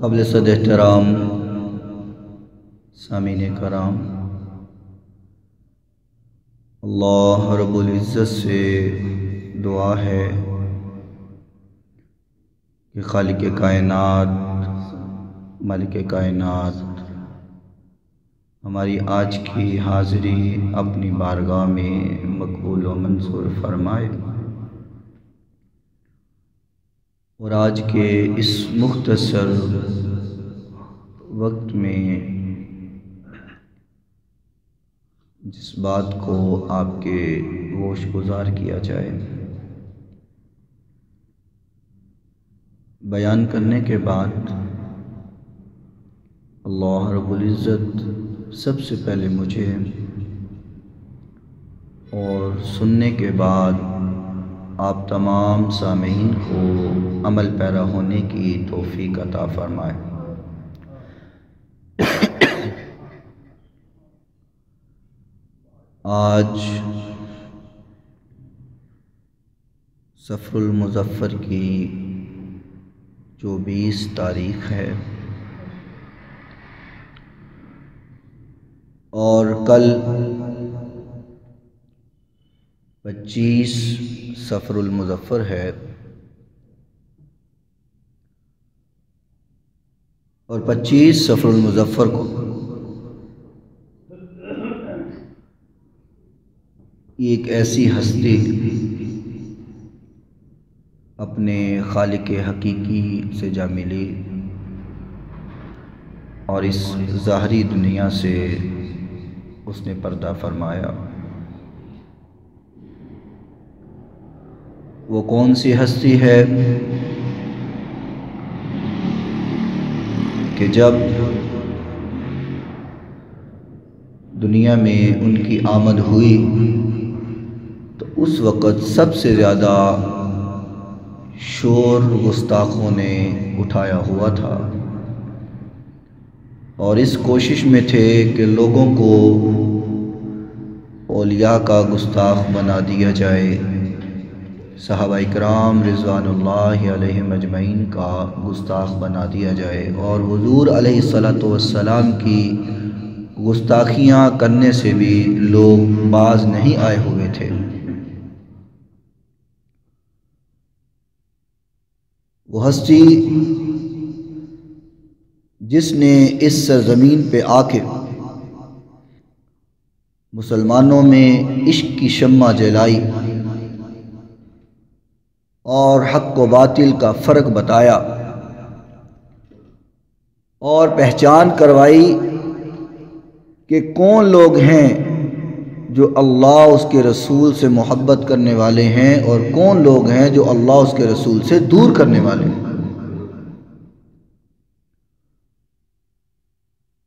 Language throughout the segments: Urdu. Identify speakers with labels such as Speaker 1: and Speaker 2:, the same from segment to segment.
Speaker 1: قبل صد احترام سامعین کرام، اللہ رب العزت سے دعا ہے کہ خالق کائنات، مالک کائنات ہماری آج کی حاضری اپنی بارگاہ میں مقبول و منظور فرمائے، اور آج کے اس مختصر وقت میں جس بات کو آپ کے گوش گزار کیا جائے، بیان کرنے کے بعد اللہ رب العزت سب سے پہلے مجھے اور سننے کے بعد آپ تمام سامعین کو عمل پیرا ہونے کی توفیق عطا فرمائے۔ آج صفر المظفر کی جو 20 تاریخ ہے اور کل 25 صفر المظفر ہے، اور 25 صفر المظفر کو ایک ایسی ہستی اپنے خالق حقیقی سے جا ملی اور اس ظاہری دنیا سے اس نے پردہ فرمایا۔ وہ کون سی ہستی ہے کہ جب دنیا میں ان کی آمد ہوئی تو اس وقت سب سے زیادہ شور گستاخوں نے اٹھایا ہوا تھا، اور اس کوشش میں تھے کہ لوگوں کو اولیاء کا گستاخ بنا دیا جائے، صحابہ اکرام رضوان اللہ علیہم اجمعین کا گستاخ بنا دیا جائے، اور حضور علیہ الصلاۃ والسلام کی گستاخیاں کرنے سے بھی لوگ باز نہیں آئے ہوئے تھے۔ وہ ہستی جس نے اس سرزمین پہ آ کے مسلمانوں میں عشق کی شمع جلائی اور حق و باطل کا فرق بتایا اور پہچان کروائی کہ کون لوگ ہیں جو اللہ اس کے رسول سے محبت کرنے والے ہیں اور کون لوگ ہیں جو اللہ اس کے رسول سے دور کرنے والے ہیں۔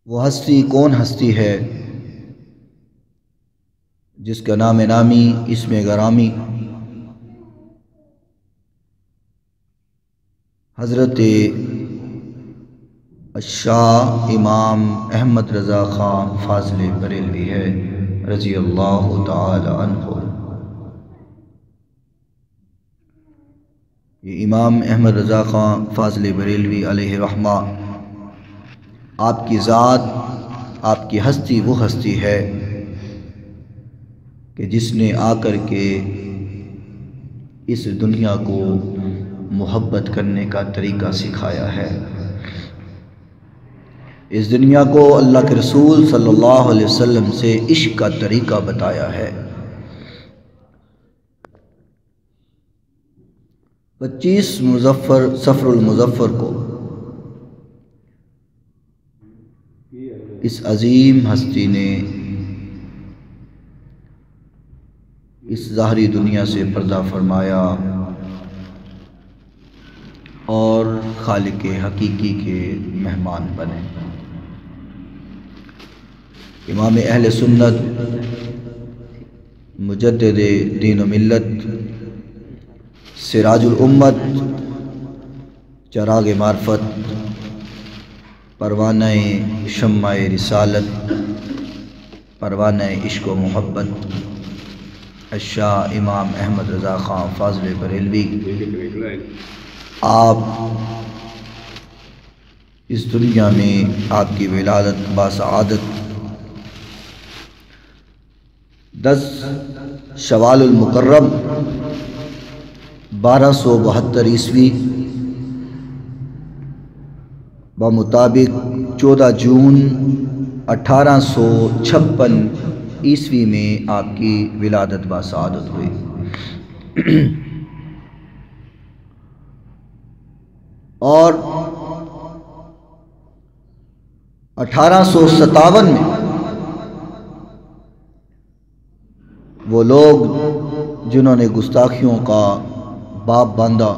Speaker 1: وہ ہستی کون ہستی ہے جس کا نام نامی اسم گرامی حضرت الشاہ امام احمد رضا خان فاضل بریلوی ہے رضی اللہ تعالی عنہ۔ یہ امام احمد رضا خان فاضل بریلوی علیہ رحمہ، آپ کی ذات، آپ کی ہستی وہ ہستی ہے کہ جس نے آ کر کے اس دنیا کو محبت کرنے کا طریقہ سکھایا ہے، اس دنیا کو اللہ کے رسول صلی اللہ علیہ وسلم سے عشق کا طریقہ بتایا ہے۔ 25 صفر المظفر کو اس عظیم ہستی نے اس ظاہری دنیا سے پردہ فرمایا اور خالق حقیقی کے مہمان بنے۔ امام اہل سنت، مجدد دین و ملت، سراج الامت، چراغ معرفت، پروانہ شمع رسالت، پروانہ عشق و محبت، الشاہ امام احمد رضا خان فاضل بریلوی، آپ اس دنیا میں آپ کی ولادت باسعادت 10 شوال المکرم 1272 عیسوی بمطابق 14 جون 1856 عیسوی میں آپ کی ولادت باسعادت ہوئی۔ اور 1857 میں وہ لوگ جنہوں نے گستاخیوں کا باب باندھا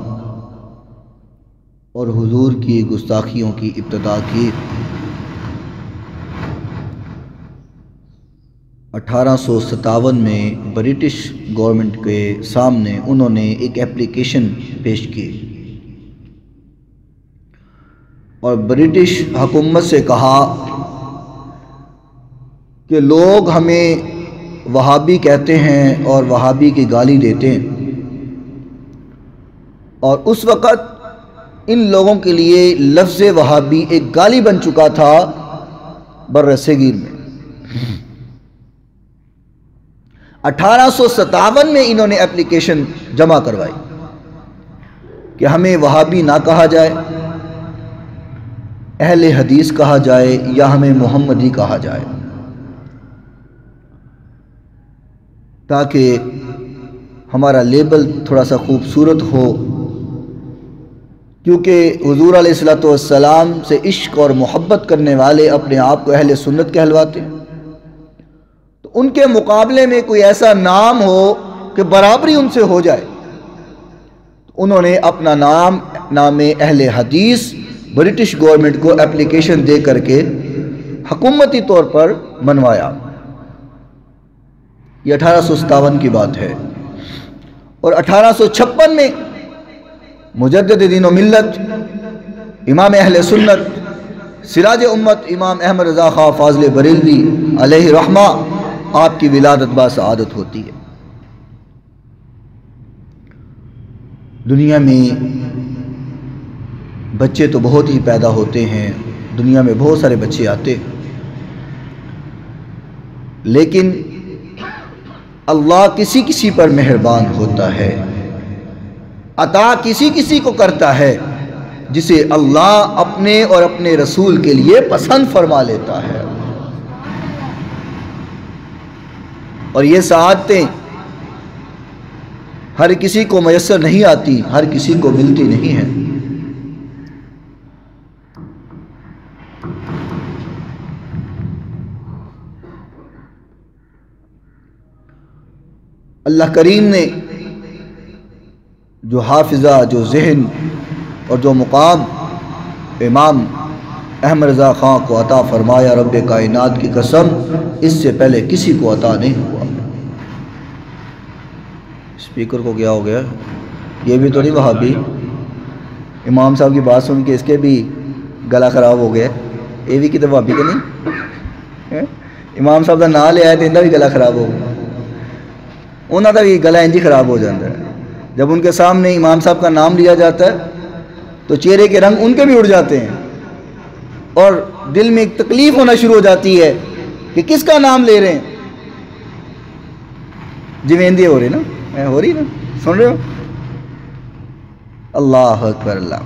Speaker 1: اور حضور کی گستاخیوں کی ابتدا کی، 1857 میں برٹش گورنمنٹ کے سامنے انہوں نے ایک ایپلیکیشن پیش کی اور برٹش حکومت سے کہا کہ لوگ ہمیں وہابی کہتے ہیں اور وہابی کی گالی دیتے ہیں، اور اس وقت ان لوگوں کے لیے لفظ وہابی ایک گالی بن چکا تھا برصغیر میں۔ 1857 میں انہوں نے اپلیکیشن جمع کروائی کہ ہمیں وہابی نہ کہا جائے، اہل حدیث کہا جائے یا ہمیں محمدی کہا جائے، تاکہ ہمارا لیبل تھوڑا سا خوبصورت ہو، کیونکہ حضور علیہ السلام سے عشق اور محبت کرنے والے اپنے آپ کو اہل سنت کہلواتے ہیں، تو ان کے مقابلے میں کوئی ایسا نام ہو کہ برابری ان سے ہو جائے۔ انہوں نے اپنا نام اہل حدیث برٹش گورنمنٹ کو اپلیکیشن دے کر کے حکومتی طور پر منوایا۔ یہ 1857 کی بات ہے۔ اور 1856 میں مجدد دین و ملت، امام اہل سنت، سراج امت امام احمد رضا خان فاضل بریلوی علیہ رحمہ آپ کی ولادت باسعادت ہوتی ہے۔ دنیا میں بچے تو بہت ہی پیدا ہوتے ہیں، دنیا میں بہت سارے بچے آتے ہیں، لیکن اللہ کسی کسی پر مہربان ہوتا ہے، عطا کسی کسی کو کرتا ہے جسے اللہ اپنے اور اپنے رسول کے لیے پسند فرما لیتا ہے۔ اور یہ سعادتیں ہر کسی کو میسر نہیں آتی، ہر کسی کو ملتی نہیں ہیں۔ اللہ کریم نے جو حافظہ، جو ذہن اور جو مقام امام احمد رضا خان کو عطا فرمایا، رب کائنات کی قسم اس سے پہلے کسی کو عطا نہیں ہوا۔ اسپیکر کو کیا ہو گیا؟ یہ بھی تو نہیں وہابی؟ امام صاحب کی بات سن کے اس کے بھی گلا خراب ہو گیا، یہ بھی کتنے وہابی کے نہیں؟ امام صاحب کا نام لے آئے تو ان کا بھی گلا خراب ہو گیا، انہوں کا بھی گلا انجی خراب ہو جاتا ہے۔ جب ان کے سامنے امام صاحب کا نام لیا جاتا ہے تو چہرے کے رنگ ان کے بھی اڑ جاتے ہیں اور دل میں ایک تکلیف ہونا شروع ہو جاتی ہے کہ کس کا نام لے رہے ہیں۔ جویندی ہو رہی نا، ہو رہی نا، سن رہے ہو؟ اللہ اکبر اللہ۔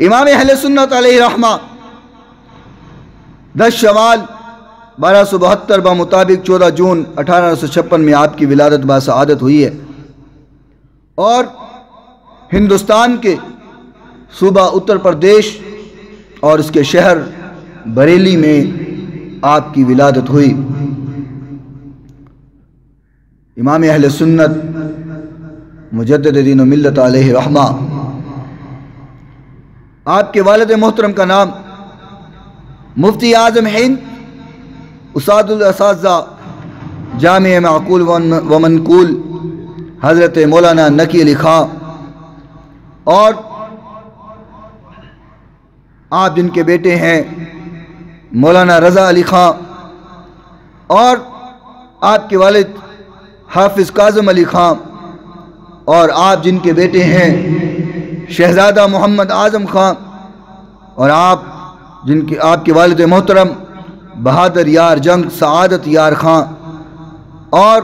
Speaker 1: امام اہل سنت علیہ رحمہ 10 شوال 1272 بمطابق 14 جون 1856 میں آپ کی ولادت باسعادت ہوئی ہے، اور ہندوستان کے صوبہ اتر پردیش اور اس کے شہر بریلی میں آپ کی ولادت ہوئی۔ امام اہل سنت مجدد دین و ملت علیہ رحمہ، آپ کے والد محترم کا نام مفتی اعظم ہند استاد الاساتذہ جامع معقول و منقول حضرت مولانا نقی علی خان، اور آپ جن کے بیٹے ہیں مولانا رضا علی خان، اور آپ کے والد حافظ کاظم علی خان، اور آپ جن کے بیٹے ہیں شہزادہ محمد اعظم خان، اور آپ کے والد محترم بہادر یار جنگ سعادت یار خان، اور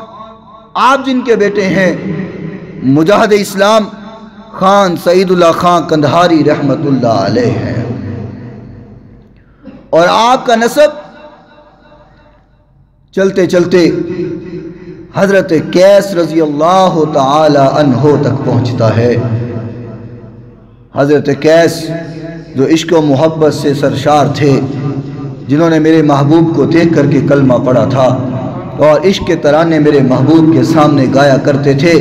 Speaker 1: آپ جن کے بیٹے ہیں مجاہد اسلام خان سعید اللہ خان قندھاری رحمت اللہ علیہ ہیں، اور آپ کا نسب چلتے چلتے حضرت قیس رضی اللہ تعالی عنہ تک پہنچتا ہے۔ حضرت قیس جو عشق و محبت سے سرشار تھے، جنہوں نے میرے محبوب کو دیکھ کر کے کلمہ پڑھا تھا اور عشق کے ترانے میرے محبوب کے سامنے گایا کرتے تھے۔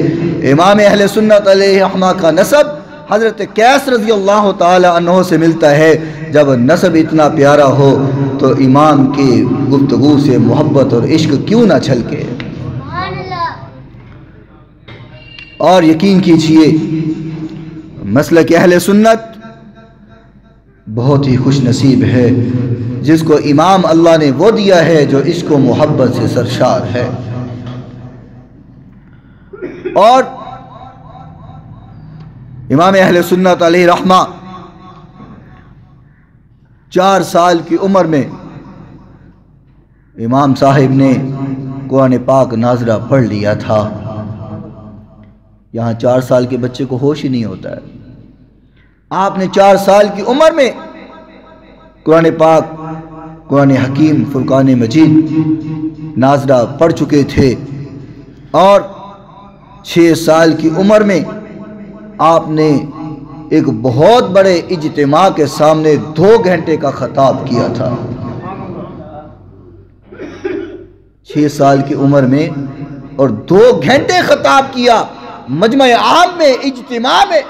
Speaker 1: امام اہل سنت علیہ رحمہ کا نسب حضرت قیس رضی اللہ تعالی عنہ سے ملتا ہے۔ جب نسب اتنا پیارا ہو تو امام کی گفتگو سے محبت اور عشق کیوں نہ چھلکے۔ اور یقین کیجئے مسلک اہل سنت بہت ہی خوش نصیب ہے جس کو امام اللہ نے وہ دیا ہے جو عشق و محبت سے سرشار ہے۔ اور امام اہل سنت علیہ رحمہ 4 سال کی عمر میں امام صاحب نے قرآن پاک ناظرہ پڑھ لیا تھا۔ یہاں 4 سال کے بچے کو ہوش ہی نہیں ہوتا ہے۔ آپ نے 4 سال کی عمر میں قرآن پاک، قرآن حکیم، فرقان مجید ناظرہ پڑھ چکے تھے، اور 6 سال کی عمر میں آپ نے ایک بہت بڑے اجتماع کے سامنے 2 گھنٹے کا خطاب کیا تھا۔ 6 سال کی عمر میں اور 2 گھنٹے خطاب کیا مجمع عام میں، اجتماع میں۔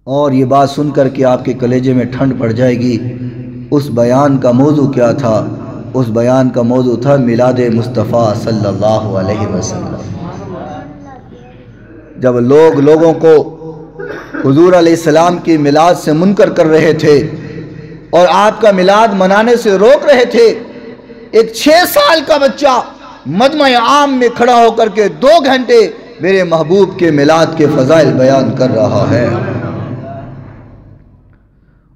Speaker 1: اور یہ بات سن کر کے آپ کے کلیجے میں ٹھنڈ پڑ جائے گی، اس بیان کا موضوع کیا تھا؟ اس بیان کا موضوع تھا میلاد مصطفیٰ صلی اللہ علیہ وسلم۔ جب لوگوں کو حضور علیہ السلام کی میلاد سے منکر کر رہے تھے اور آپ کا میلاد منانے سے روک رہے تھے، ایک 6 سال کا بچہ مجمع عام میں کھڑا ہو کر کے 2 گھنٹے میرے محبوب کے میلاد کے فضائل بیان کر رہا ہے۔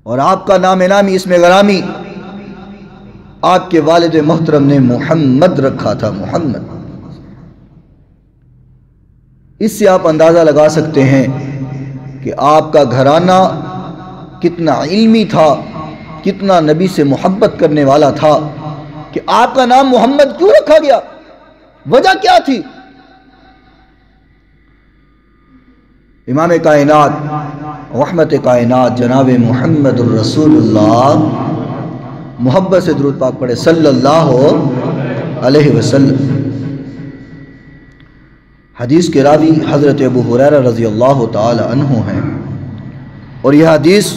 Speaker 1: اور آپ کا نام نامی اسم غرامی آپ کے والد محترم نے محمد رکھا تھا، محمد۔ اس سے آپ اندازہ لگا سکتے ہیں کہ آپ کا گھرانہ کتنا علمی تھا، کتنا نبی سے محبت کرنے والا تھا، کہ آپ کا نام محمد کیوں رکھا گیا؟ وجہ کیا تھی؟ امام کائنات، رحمت کائنات جناب محمد الرسول اللہ، محبت سے درود پاک پڑھے صلی اللہ علیہ وسلم۔ حدیث کے راوی حضرت ابو ہریرہ رضی اللہ تعالی عنہ ہیں، اور یہ حدیث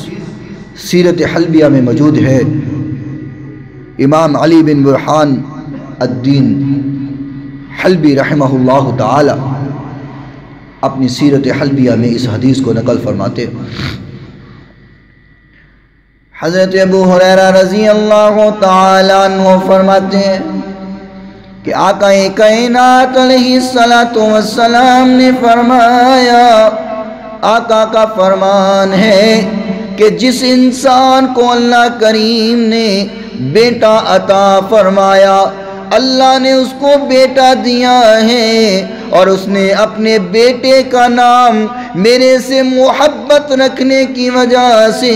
Speaker 1: سیرت حلبیہ میں موجود ہے۔ امام علی بن برہان الدین حلبی رحمہ اللہ تعالی اپنی سیرت حلبیہ میں اس حدیث کو نقل فرماتے ہیں۔ حضرت ابو ہریرہ رضی اللہ تعالی عنہ فرماتے ہیں کہ آقا کائنات علیہ السلام نے فرمایا، آقا کا فرمان ہے کہ جس انسان کو اللہ کریم نے بیٹا عطا فرمایا، اللہ نے اس کو بیٹا دیا ہے، اور اس نے اپنے بیٹے کا نام میرے سے محبت رکھنے کی وجہ سے،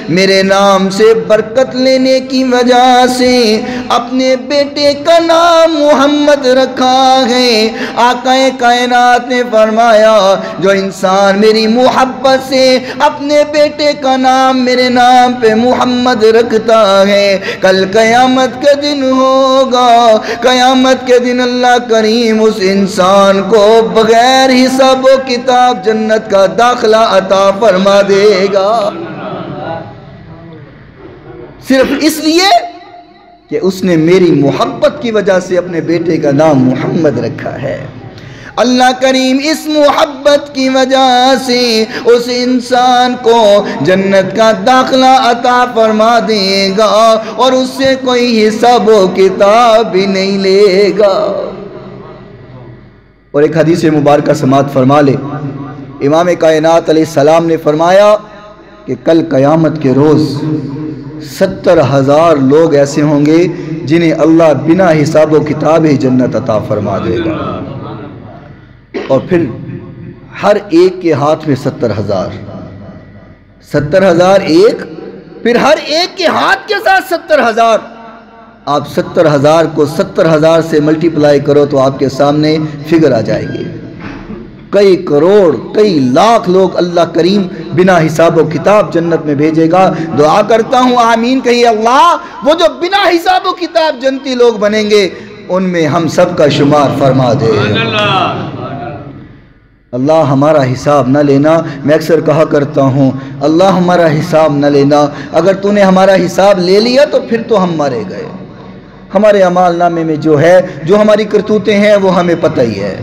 Speaker 1: میرے نام سے برکت لینے کی وجہ سے اپنے بیٹے کا نام محمد رکھا ہے۔ آقا کائنات نے فرمایا جو انسان میری محبت سے اپنے بیٹے کا نام میرے نام پہ محمد رکھتا ہے، کل قیامت کے دن ہوگا، قیامت کے دن اللہ کریم اس انسان کو بغیر حساب و کتاب جنت کا داخلہ عطا فرما دے گا، صرف اس لیے کہ اس نے میری محبت کی وجہ سے اپنے بیٹے کا نام محمد رکھا ہے۔ اللہ کریم اس محبت کی وجہ سے اس انسان کو جنت کا داخلہ عطا فرما دے گا، اور اس سے کوئی حساب و کتاب بھی نہیں لے گا۔ اور ایک حدیث مبارکہ سماعت فرما لے، امام کائنات علیہ السلام نے فرمایا کہ کل قیامت کے روز 70,000 لوگ ایسے ہوں گے جنہیں اللہ بنا حساب و کتاب ہی جنت عطا فرما دے گا، اور پھر ہر ایک کے ہاتھ میں 70,000 ایک، پھر ہر ایک کے ہاتھ کے ساتھ 70,000۔ آپ 70,000 کو 70,000 سے ملٹیپلائی کرو تو آپ کے سامنے فگر آ جائے گی۔ کئی کروڑ کئی لاکھ لوگ اللہ کریم بنا حساب و کتاب جنت میں بھیجے گا۔ دعا کرتا ہوں آمین کہیے اللہ، وہ جو بنا حساب و کتاب جنتی لوگ بنیں گے ان میں ہم سب کا شمار فرما دے۔ اللہ ہمارا حساب نہ لینا۔ میں اکثر کہا کرتا ہوں اللہ ہمارا حساب نہ لینا، اگر تو نے ہمارا حساب لے لیا تو پھر تو ہم مارے گئے۔ ہمارے اعمال نامے میں جو ہے، جو ہماری کرتوتیں ہیں وہ ہمیں پتہ ہی ہے۔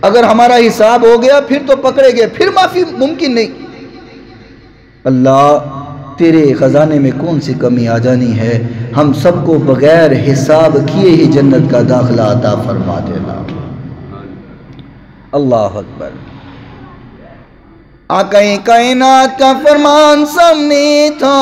Speaker 1: اگر ہمارا حساب ہو گیا پھر تو پکڑے گئے، پھر معافی ممکن نہیں۔ اللہ تیرے خزانے میں کون سی کمی آ جانی ہے، ہم سب کو بغیر حساب کیے ہی جنت کا داخلہ عطا فرما دینا۔ اللہ اکبر۔ آقا کائنات کا فرمان سامنے تھا،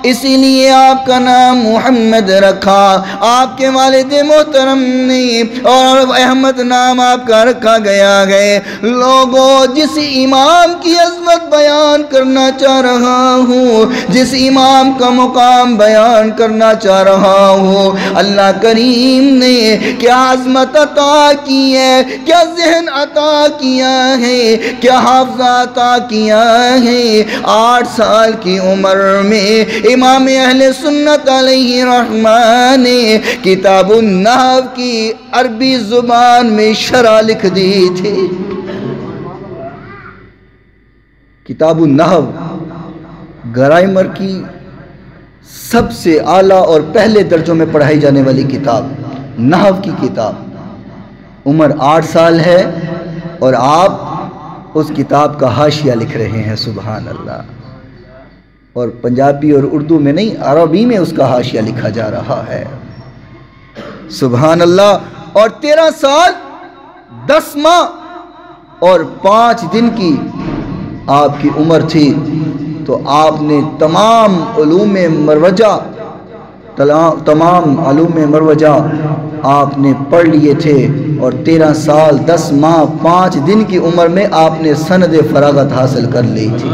Speaker 1: اسی لیے آپ کا نام محمد رکھا، آپ کے والد محترم نے، اور احمد نام آپ کا رکھا گیا ہے۔ لوگوں، جس امام کی عظمت بیان کرنا چاہ رہا ہوں، جس امام کا مقام بیان کرنا چاہ رہا ہوں، اللہ کریم نے کیا عظمت عطا کی ہے، کیا ذہن عطا کیا ہے، کیا حافظہ عطا کیا ہے۔ 8 سال کی عمر میں امام اہل سنت علیہ رحمہ نے کتاب النحو کی عربی زبان میں شرح لکھ دی تھی۔ کتاب النحو گرامر کی سب سے اعلیٰ اور پہلے درجوں میں پڑھائی جانے والی کتاب، نحو کی کتاب۔ عمر 8 سال ہے اور آپ اس کتاب کا حاشیہ لکھ رہے ہیں، سبحان اللہ۔ اور پنجابی اور اردو میں نہیں، عربی میں اس کا حاشیہ لکھا جا رہا ہے، سبحان اللہ۔ اور 13 سال 10 ماہ اور 5 دن کی آپ کی عمر تھی، تو آپ نے تمام علوم مروجہ آپ نے پڑھ لیے تھے، اور 13 سال 10 ماہ 5 دن کی عمر میں آپ نے سند فراغت حاصل کر لی تھی،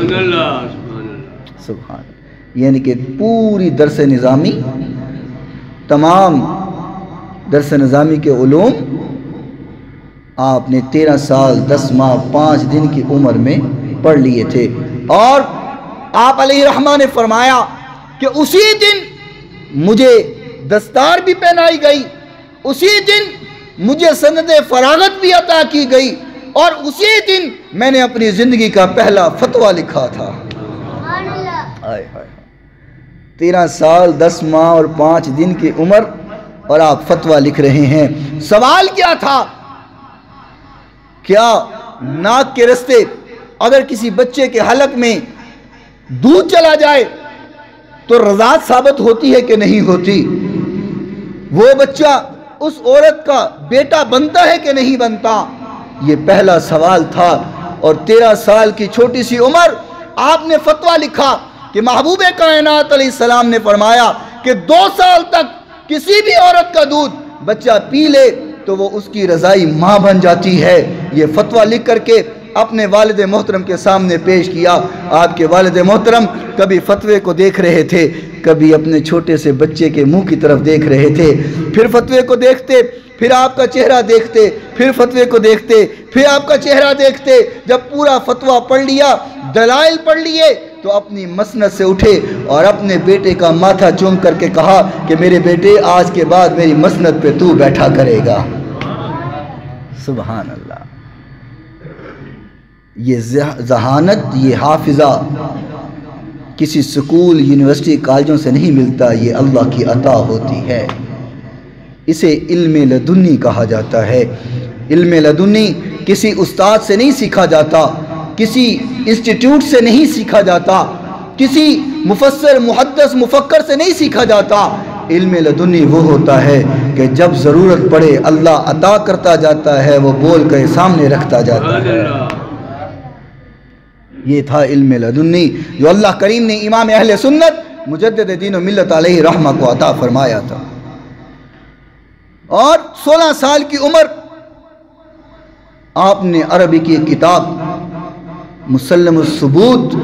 Speaker 1: سبحان۔ یعنی کہ پوری درس نظامی، تمام درس نظامی کے علوم آپ نے 13 سال 10 ماہ 5 دن کی عمر میں پڑھ لیے تھے۔ اور آپ علیہ رحمہ نے فرمایا کہ اسی دن مجھے دستار بھی پہنائی گئی، اسی دن مجھے سند فراغت بھی عطا کی گئی، اور اسی دن میں نے اپنی زندگی کا پہلا فتویٰ لکھا تھا۔ 13 سال 10 ماہ اور 5 دن کی عمر اور آپ فتویٰ لکھ رہے ہیں۔ سوال کیا تھا؟ کیا ناک کے رستے اگر کسی بچے کے حلق میں دودھ چلا جائے تو رضاعت ثابت ہوتی ہے کہ نہیں ہوتی؟ وہ بچہ اس عورت کا بیٹا بنتا ہے کہ نہیں بنتا؟ یہ پہلا سوال تھا۔ اور 13 سال کی چھوٹی سی عمر آپ نے فتویٰ لکھا کہ محبوب کائنات علیہ السلام نے فرمایا کہ 2 سال تک کسی بھی عورت کا دودھ بچہ پی لے تو وہ اس کی رضائی ماں بن جاتی ہے۔ یہ فتویٰ لکھ کر کے اپنے والد محترم کے سامنے پیش کیا۔ آپ کے والد محترم کبھی فتوے کو دیکھ رہے تھے، کبھی اپنے چھوٹے سے بچے کے منہ کی طرف دیکھ رہے تھے، پھر فتوے کو دیکھتے، پھر آپ کا چہرہ دیکھتے، پھر فتوے کو دیکھتے، پھر آپ کا چہرہ دیکھتے۔ جب پورا فتویٰ پڑھ لیا، دلائل پڑھ لیے، تو اپنی مسند سے اٹھے اور اپنے بیٹے کا ماتھا چوم کر کے کہا کہ میرے بیٹے، آج کے بعد میری مسند پہ تو بیٹھا کرے گا۔ سبحان اللہ۔ یہ ذہانت، یہ حافظہ کسی سکول، یونیورسٹی، کالجوں سے نہیں ملتا، یہ اللہ کی عطا ہوتی ہے۔ اسے علم لدنی کہا جاتا ہے۔ علم لدنی کسی استاد سے نہیں سیکھا جاتا، کسی انسٹیٹیوٹ سے نہیں سیکھا جاتا، کسی مفسر، محدث، مفکر سے نہیں سیکھا جاتا۔ علم لدنی وہ ہوتا ہے کہ جب ضرورت پڑے اللہ عطا کرتا جاتا ہے، وہ بول کے سامنے رکھتا جاتا ہے۔ یہ تھا علم لدنی جو اللہ کریم نے امام اہل سنت مجدد دین و ملت علیہ رحمہ کو عطا فرمایا تھا۔ اور 16 سال کی عمر آپ نے عربی کی ایک کتاب مسلم الثبوت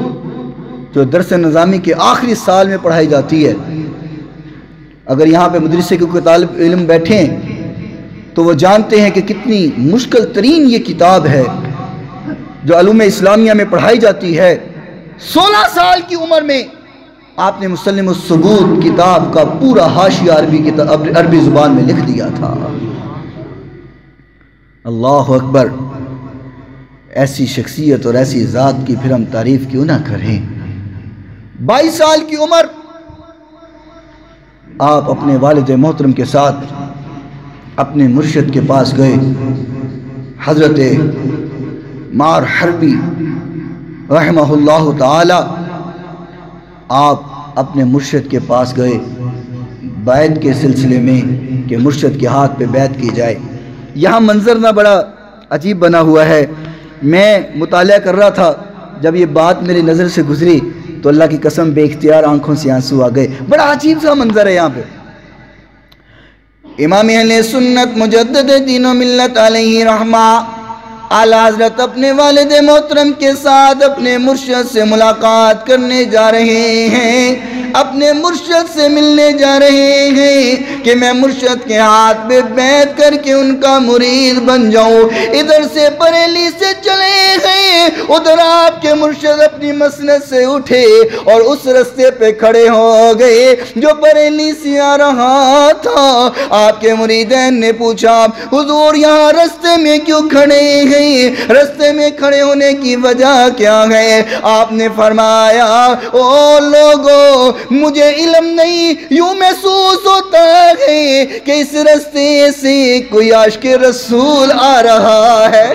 Speaker 1: جو درس نظامی کے آخری سال میں پڑھائی جاتی ہے، اگر یہاں پہ مدرسے کے کوئی طالب علم بیٹھیں تو وہ جانتے ہیں کہ کتنی مشکل ترین یہ کتاب ہے جو علوم اسلامیہ میں پڑھائی جاتی ہے۔ 16 سال کی عمر میں آپ نے مسلم الثبوت کتاب کا پورا حاشیہ عربی زبان میں لکھ دیا تھا۔ اللہ اکبر، ایسی شخصیت اور ایسی ذات کی پھر ہم تعریف کیوں نہ کریں۔ 22 سال کی عمر آپ اپنے والد محترم کے ساتھ اپنے مرشد کے پاس گئے، حضرت مار حربی رحمہ اللہ تعالی۔ آپ اپنے مرشد کے پاس گئے بیعت کے سلسلے میں کہ مرشد کے ہاتھ پہ بیعت کی جائے۔ یہاں منظر نہ بڑا عجیب بنا ہوا ہے، میں مطالعہ کر رہا تھا، جب یہ بات میری نظر سے گزری تو اللہ کی قسم بے اختیار آنکھوں سے آنسو آ گئے۔ بڑا عجیب سا منظر ہے یہاں پہ۔ امام اہل سنت مجدد دین و ملت علیہ رحمہ اعلیٰ حضرت اپنے والد محترم کے ساتھ اپنے مرشد سے ملاقات کرنے جا رہے ہیں، اپنے مرشد سے ملنے جا رہے ہیں کہ میں مرشد کے ہاتھ پہ بیعت کر کے ان کا مرید بن جاؤں۔ ادھر سے بریلی سے چلے گئے، ادھر آپ کے مرشد اپنی مسند سے اٹھے اور اس رستے پہ کھڑے ہو گئے جو بریلی سے آ رہا تھا۔ آپ کے مریدین نے پوچھا حضور یہاں رستے میں کیوں کھڑے ہیں، رستے میں کھڑے ہونے کی وجہ کیا ہے؟ آپ نے فرمایا او لوگو مجھے علم نہیں، یوں محسوس ہوتا ہے کہ اس رستے سے کوئی عاشق رسول آ رہا ہے۔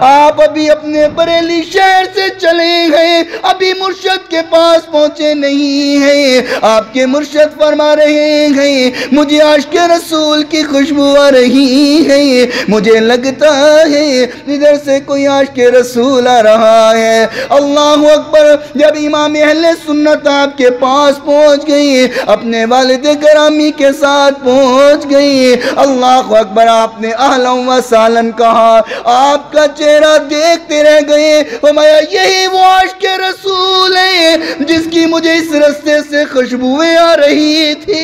Speaker 1: آپ ابھی اپنے بریلی شہر سے چلے گئے، ابھی مرشد کے پاس پہنچے نہیں ہیں۔ آپ کے مرشد فرما رہے ہیں مجھے عاشق رسول کی خوشبو آ رہی ہے، مجھے لگتا ہے ادھر سے کوئی عاشق رسول آ رہا ہے۔ اللہ اکبر، جب امام اہل سنت آپ کے پاس پہنچ گئی، اپنے والد گرامی کے ساتھ پہنچ گئی، اللہ اکبر، آپ نے اہلا و سہلا کہا، آپ کا چہرہ دیکھتے رہ گئے، فرمایا یہی وہ عاشق رسول ہے جس کی مجھے اس رستے سے خوشبوئیں آ رہی تھی۔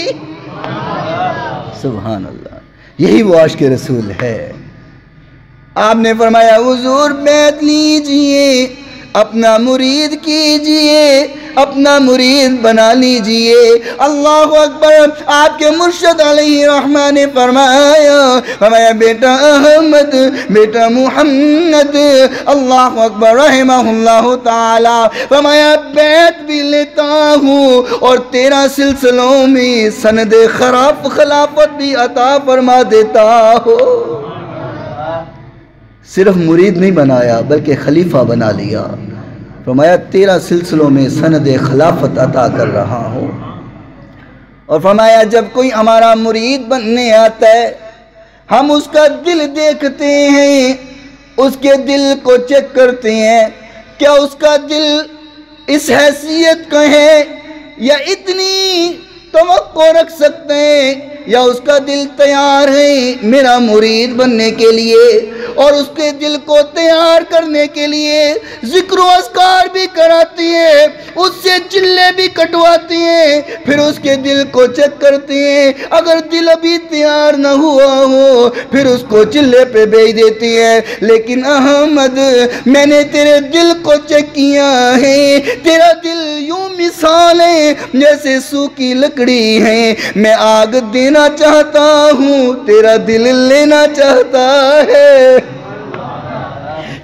Speaker 1: سبحان اللہ، یہی وہ عاشق رسول ہے۔ آپ نے فرمایا حضور بیعت لیجئے، اپنا مرید کیجئے، اپنا مرید بنا لیجئے۔ اللہ اکبر، آپ کے مرشد علیہ رحمہ نے فرمایا بیٹا احمد، بیٹا محمد، اللہ اکبر رحمہ اللہ تعالی، فرمایا بیعت بھی لیتا ہوں اور تیرا سلسلوں میں سند خلافت بھی عطا فرما دیتا ہوں۔ صرف مرید نہیں بنایا بلکہ خلیفہ بنا لیا، فرمایا تیرا سلسلوں میں سند خلافت عطا کر رہا ہوں۔ اور فرمایا جب کوئی ہمارا مرید بننے آتا ہے ہم اس کا دل دیکھتے ہیں، اس کے دل کو چیک کرتے ہیں، کیا اس کا دل اس حیثیت کا ہے یا اتنی توقع رکھ سکتے ہیں، یا اس کا دل تیار ہے میرا مرید بننے کے لیے، اور اس کے دل کو تیار کرنے کے لیے ذکر و اذکار بھی کراتی ہے، اس سے چلے بھی کٹواتی ہیں، پھر اس کے دل کو چیک کرتی ہیں، اگر دل ابھی تیار نہ ہوا ہو پھر اس کو چلے پہ بھیج دیتی ہے۔ لیکن احمد میں نے تیرے دل کو چیک کیا ہے، تیرا دل یوں مثال ہے جیسے سوکھی لکڑی ہے، میں آگ دینا چاہتا ہوں تیرا دل لینا چاہتا ہے۔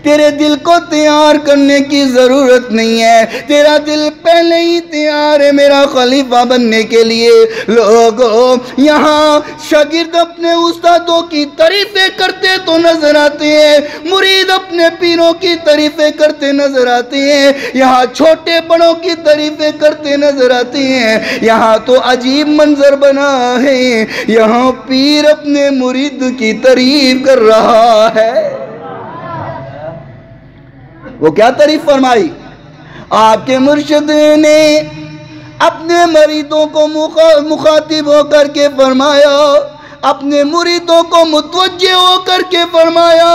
Speaker 1: تیرے دل کو تیار کرنے کی ضرورت نہیں ہے، تیرا دل پہلے ہی تیار ہے میرا خلیفہ بننے کے لیے۔ لوگوں یہاں شاگرد اپنے استادوں کی تعریفیں کرتے تو نظر آتے ہیں، مرید اپنے پیروں کی تعریفیں کرتے نظر آتے ہیں، یہاں چھوٹے بڑوں کی تعریفیں کرتے نظر آتے ہیں۔ یہاں تو عجیب منظر بنا ہے، یہاں پیر اپنے مرید کی تعریف کر رہا ہے۔ وہ کیا تعریف فرمائی؟ آپ کے مرشد نے اپنے مریدوں کو مخاطب ہو کر کے فرمایا، اپنے مریدوں کو متوجہ ہو کر کے فرمایا،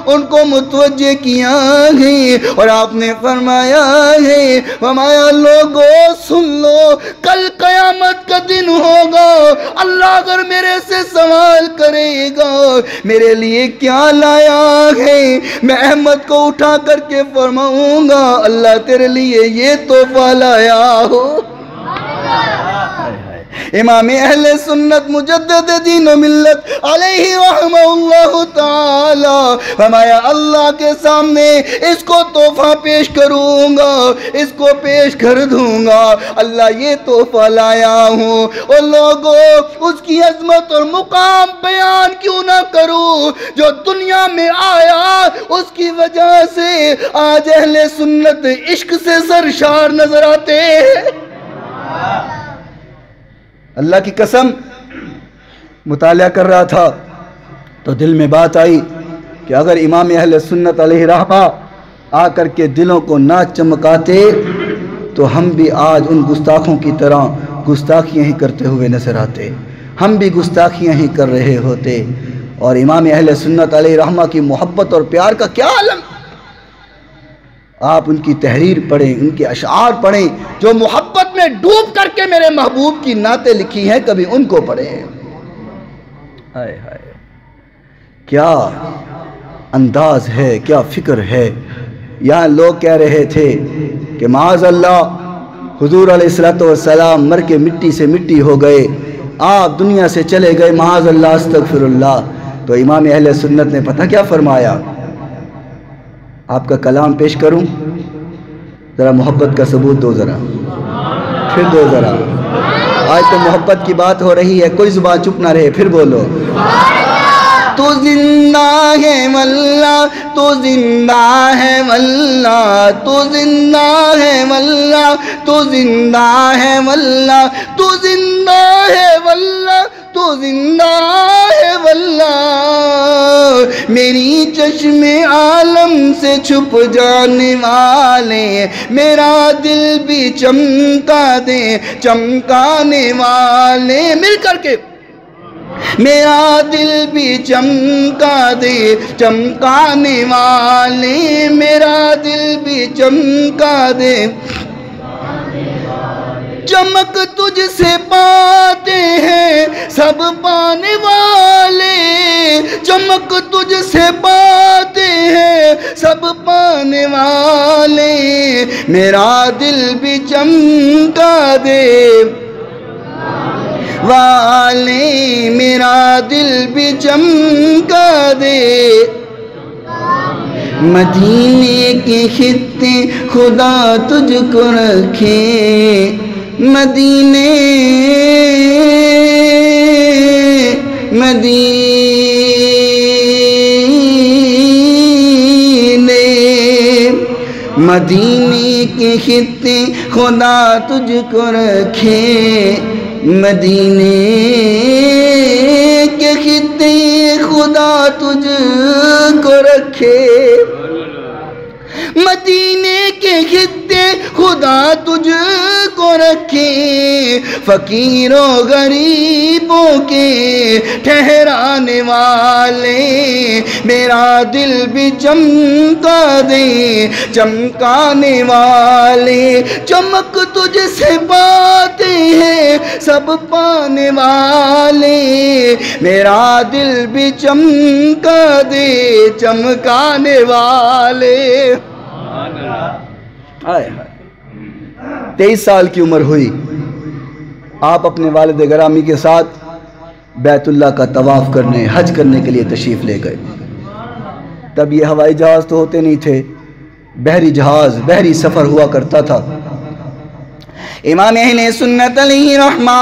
Speaker 1: ان کو متوجہ کیا ہے اور آپ نے فرمایا ہے، فرمایا لوگوں سن لو، کل قیامت کا دن ہوگا، اللہ اگر میرے سے سوال کرے گا میرے لیے کیا لایا ہے، میں احمد کو اٹھا کر کے فرماؤں گا اللہ تیرے لیے یہ تحفہ لایا ہو۔ امام اہل سنت مجدد دین و ملت علیہ رحمہ اللہ تعالی فرمایا اللہ کے سامنے اس کو تحفہ پیش کروں گا، اس کو پیش کر دوں گا، اللہ یہ تحفہ لایا ہوں۔ اور لوگوں اس کی عظمت اور مقام بیان کیوں نہ کروں جو دنیا میں آیا، اس کی وجہ سے آج اہل سنت عشق سے سرشار نظر آتے ہیں۔ اللہ کی قسم مطالعہ کر رہا تھا تو دل میں بات آئی کہ اگر امام اہل سنت علیہ رحمہ آ کر کے دلوں کو نہ چمکاتے تو ہم بھی آج ان گستاخوں کی طرح گستاخیاں ہی کرتے ہوئے نظر آتے، ہم بھی گستاخیاں ہی کر رہے ہوتے۔ اور امام اہل سنت علیہ رحمہ کی محبت اور پیار کا کیا عالم! آپ ان کی تحریر پڑھیں، ان کے اشعار پڑھیں، جو محبت میں ڈوب کر کے میرے محبوب کی نعتیں لکھی ہیں، کبھی ان کو پڑھیں۔ ہائے ہائے کیا انداز ہے، کیا فکر ہے۔ یہاں لوگ کہہ رہے تھے کہ معاذ اللہ حضور علیہ السلام مر کے مٹی سے مٹی ہو گئے، آپ دنیا سے چلے گئے، معاذ اللہ استغفر اللہ۔ تو امام اہل سنت نے پتہ کیا فرمایا؟ آپ کا کلام پیش کروں؟ ذرا محبت کا ثبوت دو، ذرا پھر دو ذرا۔ آج تو محبت کی بات ہو رہی ہے، کوئی زبان چپ نہ رہے، پھر بولو۔ تو زندہ ہے واللہ، تو زندہ ہے واللہ، تو زندہ ہے واللہ، تو زندہ ہے واللہ، تو زندہ ہے واللہ، تو زندہ ہے واللہ، میری چشم عالم سے چھپ جانے والے، میرا دل بھی چمکا دے چمکانے والے، مل کر کے میرا دل بھی چمکا دے چمکانے والے، میرا دل بھی چمکا دے۔ چمک تجھ سے پاتے ہیں سب پانے والے، چمک تجھ سے پاتے ہیں سب پانے والے، میرا دل بھی چمکا دے والے، میرا دل بھی چمکا دے۔ مدینے کے خطے خدا تجھ کو رکھے، مدینے مدینے کے خطے خدا تجھ کو رکھے، مدینے کے خطے خدا تجھ کو رکھے، مدینے کے خطے خدا تجھ کو رکھے، فقیروں غریبوں کے ٹھہرانے والے، میرا دل بھی چمکا دے چمکانے والے، چمک تجھ سے پاتے ہیں سب پانے والے، میرا دل بھی چمکا دے چمکانے والے۔ 23 سال کی عمر ہوئی، آپ اپنے والد گرامی کے ساتھ بیت اللہ کا طواف کرنے، حج کرنے کے لیے تشریف لے گئے۔ تب یہ ہوائی جہاز تو ہوتے نہیں تھے، بحری جہاز، بحری سفر ہوا کرتا تھا۔ امام اہل سنت علیہ رحمہ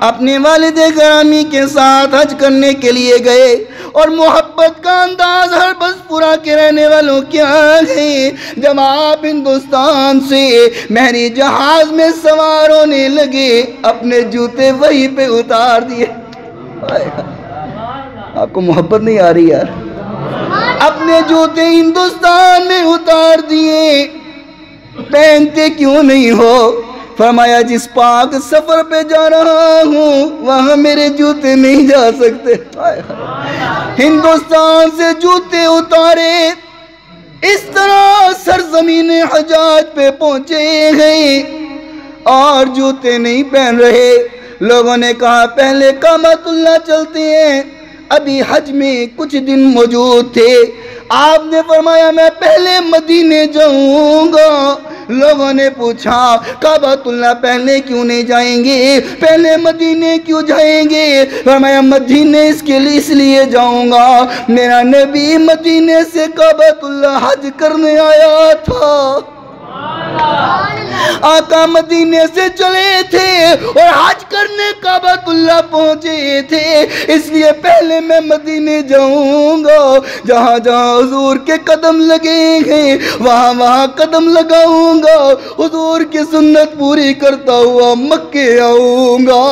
Speaker 1: اپنے والد گرامی کے ساتھ حج کرنے کے لیے گئے، اور محبت کا انداز ہر بس پورا کے رہنے والوں کیا ہے، جب آپ ہندوستان سے بحری جہاز میں سوار ہونے لگے، اپنے جوتے وہیں پہ اتار دیے۔ آپ کو محبت نہیں آ رہی یار؟ اپنے جوتے ہندوستان میں اتار دیے، پہنتے کیوں نہیں ہو؟ فرمایا جس پاک سفر پہ جا رہا ہوں وہاں میرے جوتے نہیں جا سکتے۔ ہندوستان سے جوتے اتارے، اس طرح سرزمین حجاز پہ پہنچے گئے اور جوتے نہیں پہن رہے۔ لوگوں نے کہا پہلے کعبۃ اللہ چلتے ہیں، ابھی حج میں کچھ دن موجود تھے۔ آپ نے فرمایا میں پہلے مدینے جاؤں گا۔ لوگوں نے پوچھا کعبۃ اللہ پہلے کیوں نہیں جائیں گے، پہلے مدینے کیوں جائیں گے؟ فرمایا مدینے اس لیے جاؤں گا، میرا نبی مدینے سے کعبۃ اللہ حج کرنے آیا تھا۔ آقا مدینے سے چلے تھے اور حج کرنے کعبۃ اللہ پہنچے تھے، اس لیے پہلے میں مدینے جاؤں گا، جہاں جہاں حضور کے قدم لگے ہیں وہاں وہاں قدم لگاؤں گا، حضور کی سنت پوری کرتا ہوا مکے آؤں گا۔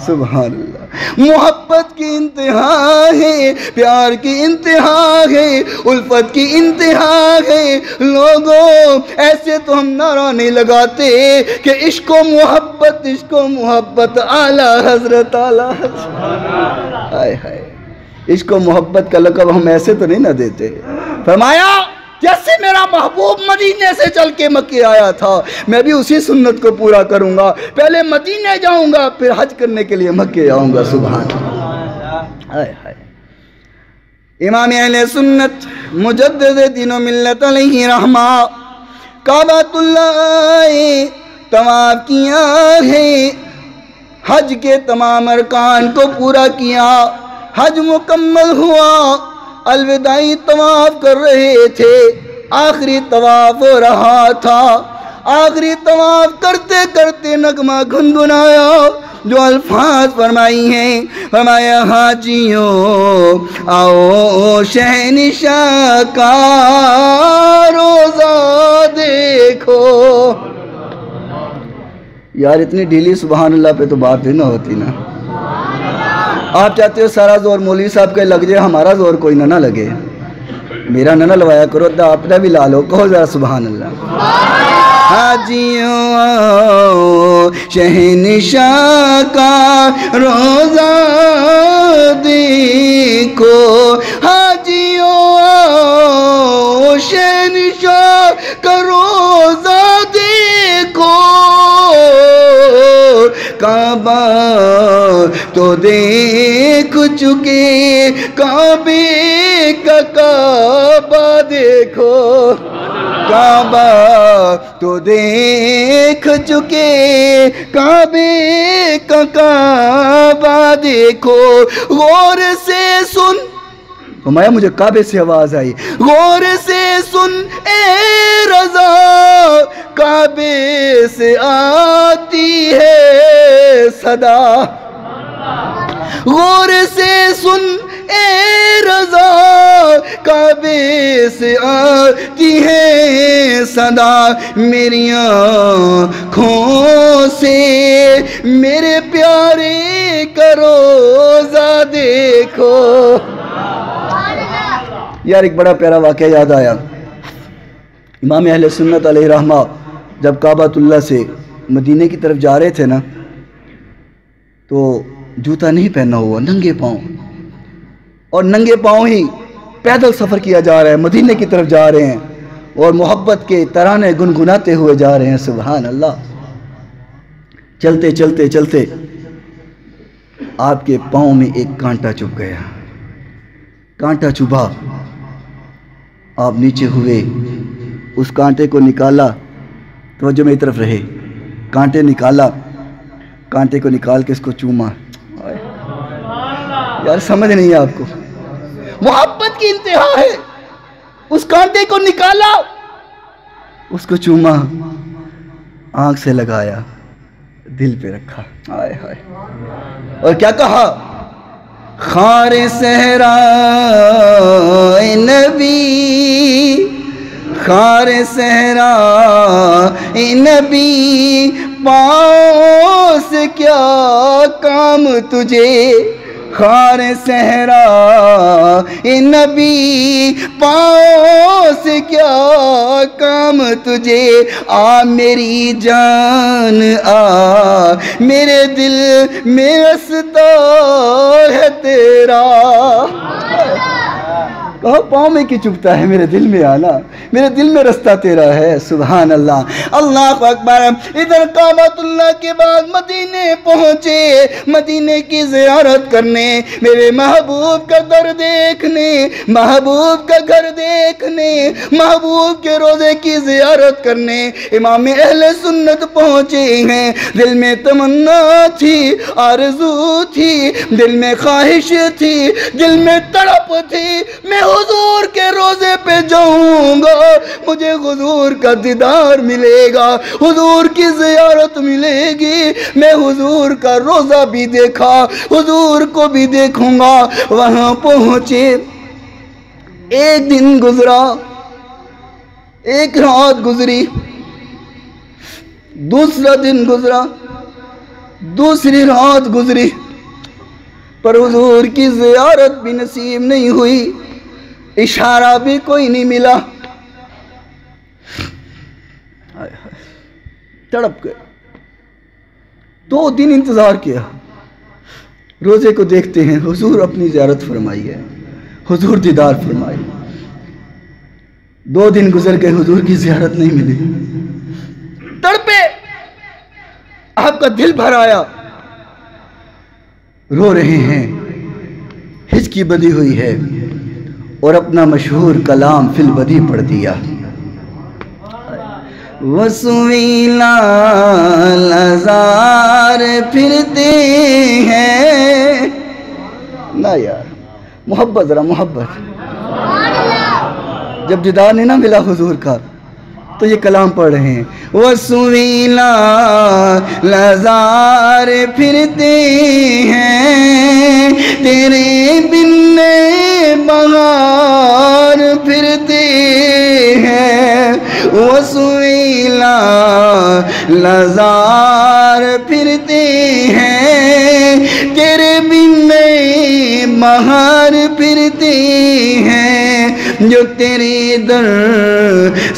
Speaker 1: سبحان اللہ۔ محبت کی انتہا ہے، پیار کی انتہا ہے، الفت کی انتہا ہے۔ لوگوں ایسے تو ہم نعرہ نہیں لگاتے کہ عشق و محبت اعلیٰ حضرت اعلیٰ حضرت۔ ہائے ہائے، عشق و محبت کا لقب ہم ایسے تو نہیں نہ دیتے۔ فرمایا جیسے میرا محبوب مدینے سے چل کے مکے آیا تھا میں بھی اسی سنت کو پورا کروں گا، پہلے مدینے جاؤں گا پھر حج کرنے کے لیے مکے آؤں گا۔ سبحان اللہ۔ امام اہل سنت مجدد دین و ملت علیہ رحمہ کعبۃ اللہ طواف کیا ہے، حج کے تمام ارکان کو پورا کیا، حج مکمل ہوا، الوداعی طواف کر رہے تھے، آخری طواف ہو رہا تھا۔ آخری طواف کرتے کرتے نغمہ گنگنایا، جو الفاظ فرمائی ہیں، فرمایا حاجیوں آؤ شہنشاہ کا روزہ دیکھو۔ یار اتنی ڈھیلی سبحان اللہ پہ تو بات بھی نہ ہوتی نا۔ آپ چاہتے ہو سارا زور مولوی صاحب کے لگ جائے، ہمارا زور کوئی نہ لگے، میرا نہ لوایا کرو، اپنا بھی لا لو، کہو ذرا سبحان اللہ۔ حاجیوں آؤ شہنشاہ کا روزہ دیکھو، حاجیوں آؤ شہنشاہ کا روزہ دیکھو، کعبہ تو دیکھ چکے، کعبے کا کعبہ دیکھو، کعبہ تو دیکھ چکے، کعبے کا کعبہ دیکھو، غور سے سن۔ فرمایا مجھے کعبے سے آواز آئی، غور سے سن اے رضا، کعبے سے آتی ہے صدا، غور سے سن اے رضا، کعبے سے آتی ہے صدا، میری آنکھوں سے میرے پیارے کا روزہ دیکھو۔ یار ایک بڑا پیارا واقعہ یاد آیا، امام اہل سنت علیہ رحمہ جب کعبۃ اللہ سے مدینے کی طرف جا رہے تھے نا تو جوتا نہیں پہنا ہوا، ننگے پاؤں، اور ننگے پاؤں ہی پیدل سفر کیا جا رہا ہے، مدینے کی طرف جا رہے ہیں اور محبت کے ترانے گنگناتے ہوئے جا رہے ہیں۔ سبحان اللہ۔ چلتے چلتے چلتے آپ کے پاؤں میں ایک کانٹا چبھ گیا، کانٹا چبھا، آپ نیچے ہوئے، اس کانٹے کو نکالا، توجہ میری طرف رہے، کانٹے نکالا، کانٹے کو نکال کے اس کو چوما۔ یار سمجھ نہیں ہے آپ کو، محبت کی انتہا ہے، اس کانٹے کو نکالا، اس کو چوما، آنکھ سے لگایا، دل پہ رکھا، آئے ہائے، اور کیا کہا؟ خار صحرا نبی، خار صحرا نبی، پاؤں سے کیا کام تجھے،
Speaker 2: خار صحرا نبی پاؤں سے کیا کام تجھے، آ میری جان آ میرے دل میں رستا ہے تیرا۔ کہو پاؤں میں کی چبھتا ہے، میرے دل میں آنا، میرے دل میں رستہ تیرا ہے۔ سبحان اللہ، اللہ اکبر۔ ادھر کعبۃ اللہ کے بعد مدینے پہنچے، مدینے کی زیارت کرنے، میرے محبوب کا در دیکھنے، محبوب کا گھر دیکھنے، محبوب کے روزے کی زیارت کرنے امام اہل سنت پہنچے ہیں۔ دل میں تمنا تھی، آرزو تھی، دل میں خواہش تھی، دل میں تڑپ تھی، میں حضور کے روزے پہ جاؤں گا، مجھے حضور کا دیدار ملے گا، حضور کی زیارت ملے گی، میں حضور کا روزہ بھی دیکھا، حضور کو بھی دیکھوں گا۔ وہاں پہنچے، ایک دن گزرا، ایک رات گزری، دوسرا دن گزرا، دوسری رات گزری، پر حضور کی زیارت بھی نصیب نہیں ہوئی، اشارہ بھی کوئی نہیں ملا۔ تڑپ گئے، 2 دن انتظار کیا، روزے کو دیکھتے ہیں حضور اپنی زیارت فرمائی ہے، حضور دیدار فرمائی۔ 2 دن گزر گئے، حضور کی زیارت نہیں ملی، تڑپے، آپ کا دل بھر آیا، رو رہے ہیں، ہچکی بدی ہوئی ہے، اور اپنا مشہور کلام فی البدی پڑھ دیا۔ وسویلا لزار پھرتے ہیں، نا یار محبت، ذرا محبت، جب دیدار نہیں نہ ملا حضور کا تو یہ کلام پڑھ رہے ہیں۔ وسویلا لزار پھرتے ہیں، تیرے بن بہار پھرتے ہیں، وسویلا لزار پھرتے ہیں، تیرے بن بہار پھرتے ہیں، جو تیرے در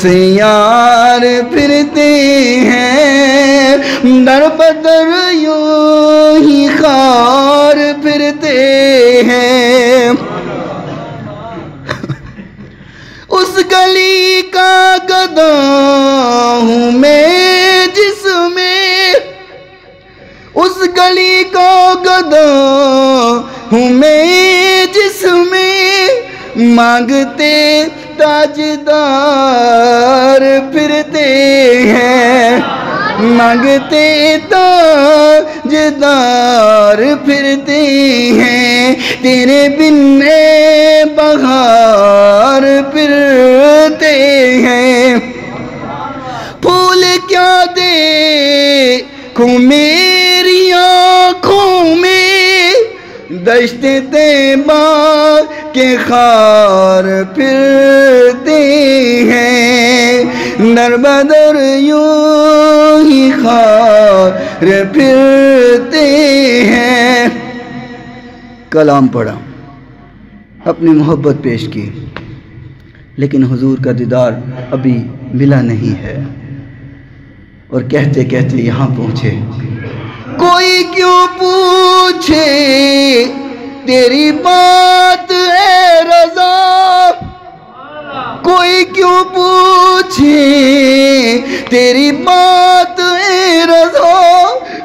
Speaker 2: سے یار پھرتے ہیں، در بدر یوں ہی خار پھرتے ہیں۔ اس گلی کا گدا ہوں میں جس میں، اس گلی کا گدا ہوں میں جس میں، مانگتے تاجدار پھرتے ہیں، مانگتے تاجدار پھرتے ہیں، تیرے بن بہار پھرتے ہیں۔ پھول کیا دیکھوں میری آنکھوں میں، دشت طیبہ کے خار پھرتے ہیں، در بدر یوں ہی خار پھرتے ہیں۔ کلام پڑھا، اپنی محبت پیش کی، لیکن حضور کا دیدار ابھی ملا نہیں ہے، اور کہتے کہتے یہاں پہنچے۔ کوئی کیوں پوچھے تیری بات اے رضا، کوئی کیوں پوچھے تیری بات اے رضا،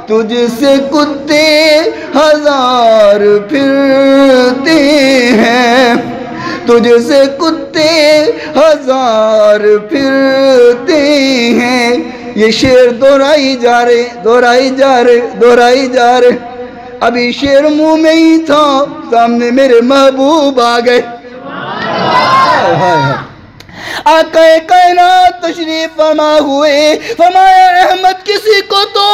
Speaker 2: تجھ سے کتے ہزار پھرتے ہیں، تجھ سے کتے ہزار پھرتے ہیں۔ یہ شعر دہرائی جا رہے، دہرائی جا رہے، دہرائی جا رہے، ابھی شعر منہ میں ہی تھا، سامنے میرے محبوب آ گئے۔ آقا کائنات تشریف فرما ہوئے، فرمایا احمد کسی کو تو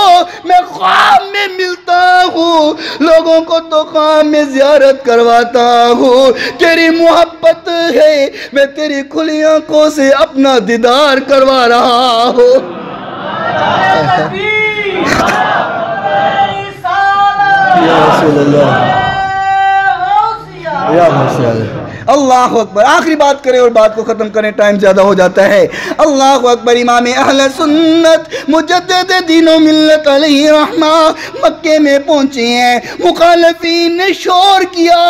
Speaker 2: میں خواب میں ملتا ہوں، لوگوں کو تو خواب میں زیارت کرواتا ہوں، تیری محبت ہے میں تیری کھلی آنکھوں سے اپنا دیدار کروا رہا ہوں۔ یا رسول اللہ، اللہ اکبر. آخری بات کریں اور بات کو ختم کریں، ٹائم زیادہ ہو جاتا ہے. اللہ اکبر. امام اہل سنت مجدد دین و ملت علیہ رحمہ مکے میں پہنچے ہیں. مخالفین نے شور کیا،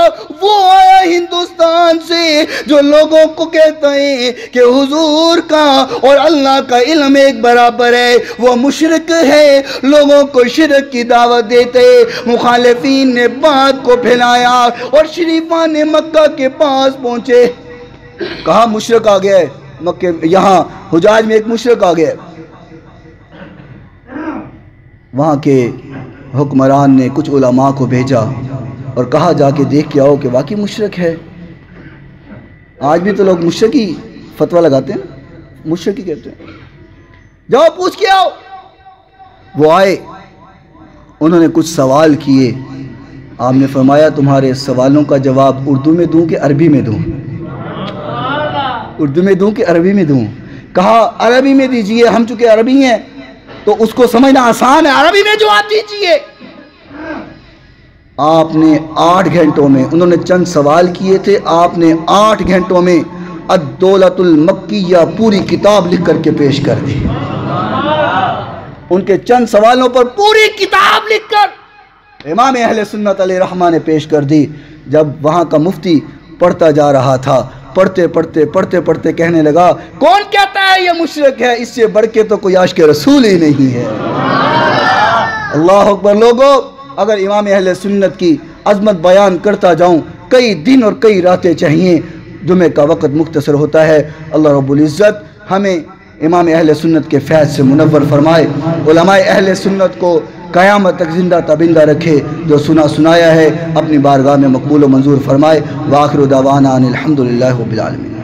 Speaker 2: وہ آیا ہندوستان سے جو لوگوں کو کہتا ہے کہ حضور کا اور اللہ کا علم ایک برابر ہے، وہ مشرک ہے، لوگوں کو شرک کی دعوت دیتے. مخالفین نے بات کو پھیلایا اور شریفان مکہ کے پاس پہنچے. کہا مشرک آ گیا ہے مکہ، یہاں حجاج میں ایک مشرک آ گیا ہے. وہاں کے حکمران نے کچھ علماء کو بھیجا اور کہا جا کے دیکھ کے آؤ کہ واقعی مشرک ہے. آج بھی تو لوگ مشرک ہی فتویٰ لگاتے ہیں، مشرک ہی کہتے ہیں. جاؤ پوچھ کے آؤ. وہ آئے، انہوں نے کچھ سوال کیے. آپ نے فرمایا تمہارے سوالوں کا جواب اردو میں دوں کہ عربی میں دوں؟ اردو میں دوں کہ عربی میں دوں؟ کہا عربی میں دیجئے، ہم چونکہ عربی ہیں تو اس کو سمجھنا آسان ہے، عربی میں جواب دیجئے. آپ نے 8 گھنٹوں میں، انہوں نے چند سوال کیے تھے، آپ نے 8 گھنٹوں میں الدولۃ المکیہ پوری کتاب لکھ کر کے پیش کر دی. ان کے چند سوالوں پر پوری کتاب لکھ کر امام اہل سنت علیہ رحمہ نے پیش کر دی. جب وہاں کا مفتی پڑھتا جا رہا تھا، پڑھتے کہنے لگا کون کہتا ہے یہ مشرک ہے، اس سے بڑھ کے تو کوئی عاشق رسول ہی نہیں ہے. اللہ اکبر. لوگوں، اگر امام اہل سنت کی عظمت بیان کرتا جاؤں کئی دن اور کئی راتیں چاہیے. جمعہ کا وقت مختصر ہوتا ہے. اللہ رب العزت ہمیں امام اہل سنت کے فیض سے منور فرمائے، علماء اہل سنت کو قیامت تک زندہ تابندہ رکھے، جو سنایا ہے اپنی بارگاہ میں مقبول و منظور فرمائے. وآخر دعوانا ان الحمدللہ رب العالمین.